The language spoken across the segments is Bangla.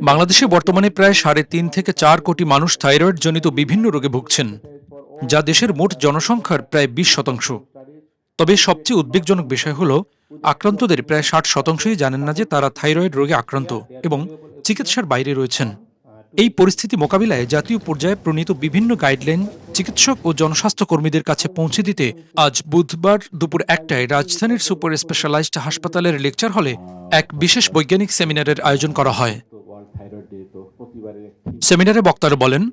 বাংলাদেশে বর্তমানে প্রায় ৩.৫ থেকে ৪ কোটি মানুষ থাইরয়েড জনিত বিভিন্ন রোগে ভুগছেন, যা দেশের মোট জনসংখ্যার প্রায় ২০%। তবে সবচেয়ে উদ্বেগজনক বিষয় হল আক্রান্তদের প্রায় ৬০%ই জানেন না যে তারা থাইরয়েড রোগে আক্রান্ত এবং চিকিৎসার বাইরে রয়েছেন। এই পরিস্থিতি মোকাবিলায় জাতীয় পর্যায়ে প্রণীত বিভিন্ন গাইডলাইন চিকিৎসক ও জনস্বাস্থ্য কর্মীদের কাছে পৌঁছে দিতে আজ বুধবার দুপুর ১টায় রাজধানীর সুপার স্পেশালাইজড হাসপাতালের লেকচার হলে এক বিশেষ বৈজ্ঞানিক সেমিনারের আয়োজন করা হয়। সেমিনারে বক্তারা বলেন,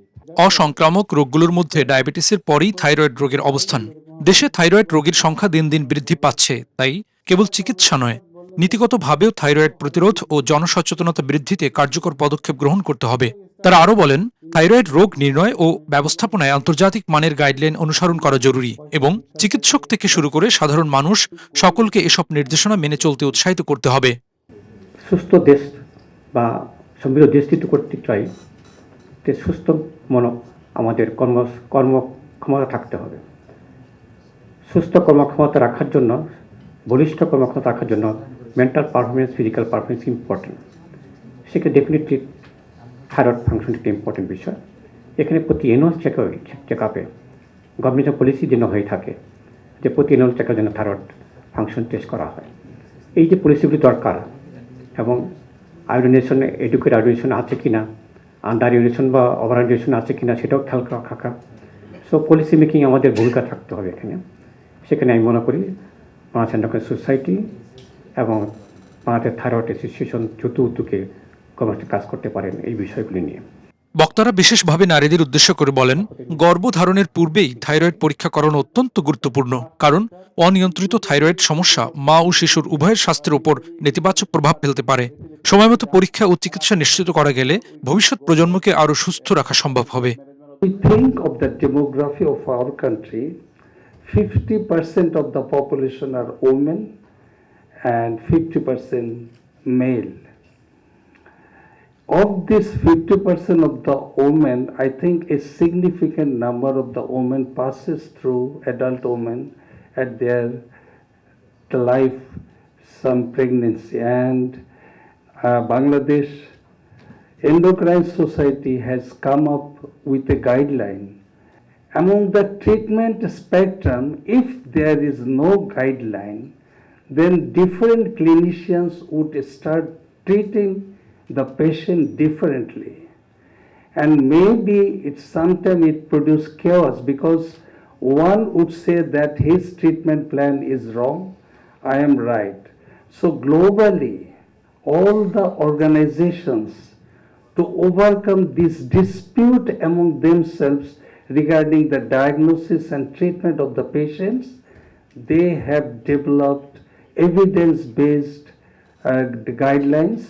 অসংক্রামক রোগগুলোর মধ্যে ডায়াবেটিসের পরই থাইরয়েড রোগের অবস্থান। দেশে থাইরয়েড রোগীর সংখ্যা দিন দিন বৃদ্ধি পাচ্ছে, তাই কেবল চিকিৎসা নয়, নীতিগতভাবেও থাইরয়েড প্রতিরোধ ও জনসচেতনতা বৃদ্ধিতে কার্যকর পদক্ষেপ গ্রহণ করতে হবে। তারা আরও বলেন, থাইরয়েড রোগ নির্ণয় ও ব্যবস্থাপনায় আন্তর্জাতিক মানের গাইডলাইন অনুসরণ করা জরুরি এবং চিকিৎসক থেকে শুরু করে সাধারণ মানুষ সকলকে এসব নির্দেশনা মেনে চলতে উৎসাহিত করতে হবে। সুস্থ দেশ বা সমৃদ্ধ দেশ তৈরি করতে চাই, সুস্থ আমাদের কর্মক্ষমতা থাকতে হবে। সুস্থ কর্মক্ষমতা রাখার জন্য, বলিষ্ঠ কর্মক্ষমতা রাখার জন্য mental performance, physical performance important. সেক্ষেত্রে ডেফিনেটলি থাইরয়েড ফাংশন একটা ইম্পর্টেন্ট বিষয়। এখানে প্রতি অ্যানুয়াল চেক আপে গভর্নমেন্টের পলিসি যেন হয়ে থাকে যে প্রতি অ্যানুয়াল চেকের জন্য থাইরয়েড ফাংশন টেস্ট করা হয়। এই যে পলিসিগুলি দরকার এবং আয়োডিনেশন, এডুকেট আয়োডিনেশন আছে কি না, আন্ডার ইউনেশন বা ওভার আয়োডিনেশন আছে কি না, সেটাও খেয়াল রাখা। সো পলিসি মেকিং আমাদের ভূমিকা থাকতে হবে এখানে। সেখানে আমি মনে করি বাংলাদেশ এন্ডোক্রাইন সোসাইটি এবং বাংলাদেশ থাইরয়েড অ্যাসোসিয়েশন যৌথ উদ্যোগে কাজ করতে পারেন এই বিষয়গুলি নিয়ে। বক্তারা বিশেষভাবে নারীদের উদ্দেশ্য করে বলেন, গর্ভধারণের পূর্বেই থাইরয়েড পরীক্ষা করানো অত্যন্ত গুরুত্বপূর্ণ, কারণ অনিয়ন্ত্রিত থাইরয়েড সমস্যা মা ও শিশুর উভয়ের স্বাস্থ্যের উপর নেতিবাচক প্রভাব ফেলতে পারে। সময়মতো পরীক্ষা ও চিকিৎসা নিশ্চিত করা গেলে ভবিষ্যৎ প্রজন্মকে আরও সুস্থ রাখা সম্ভব হবে। We think of the demography of our country. 50% of the population are women and 50% male. Of this 50% of the women, I think a significant number of the women passes through, adult women, at their life some pregnancy, and Bangladesh Endocrine Society has come up with a guideline. Among the treatment spectrum, if there is no guideline, then different clinicians would start treating the patient differently. And maybe sometimes it produces chaos because one would say that his treatment plan is wrong, I am right. So globally, all the organizations to overcome this dispute among themselves regarding the diagnosis and treatment of the patients, they have developed evidence-based guidelines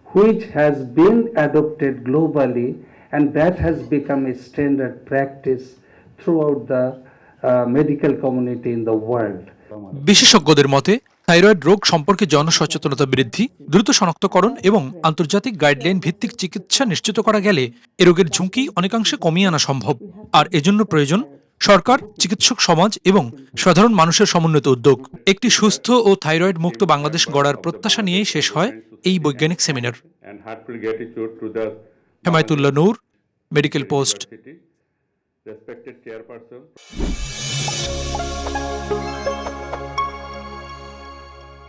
which has been adopted globally, and that has become a standard practice throughout the medical community in the world. বিশেষজ্ঞদের মতে থাইরয়েড রোগ সম্পর্কে জনসচেতনতা বৃদ্ধি, দ্রুত শনাক্তকরণ এবং আন্তর্জাতিক গাইডলাইন ভিত্তিক চিকিৎসা নিশ্চিত করা গেলে এ রোগের ঝুঁকি অনেকাংশে কমিয়ে আনা সম্ভব। আর এজন্য প্রয়োজন সরকার, চিকিৎসক সমাজ এবং সাধারণ মানুষের সমন্বিত উদ্যোগ। একটি সুস্থ ও থাইরয়েড মুক্ত বাংলাদেশ গড়ার প্রত্যাশা নিয়েই শেষ হয় এই বৈজ্ঞানিক সেমিনার। হেমায়েতুল্লাহ নূর, মেডিকেল পোস্ট।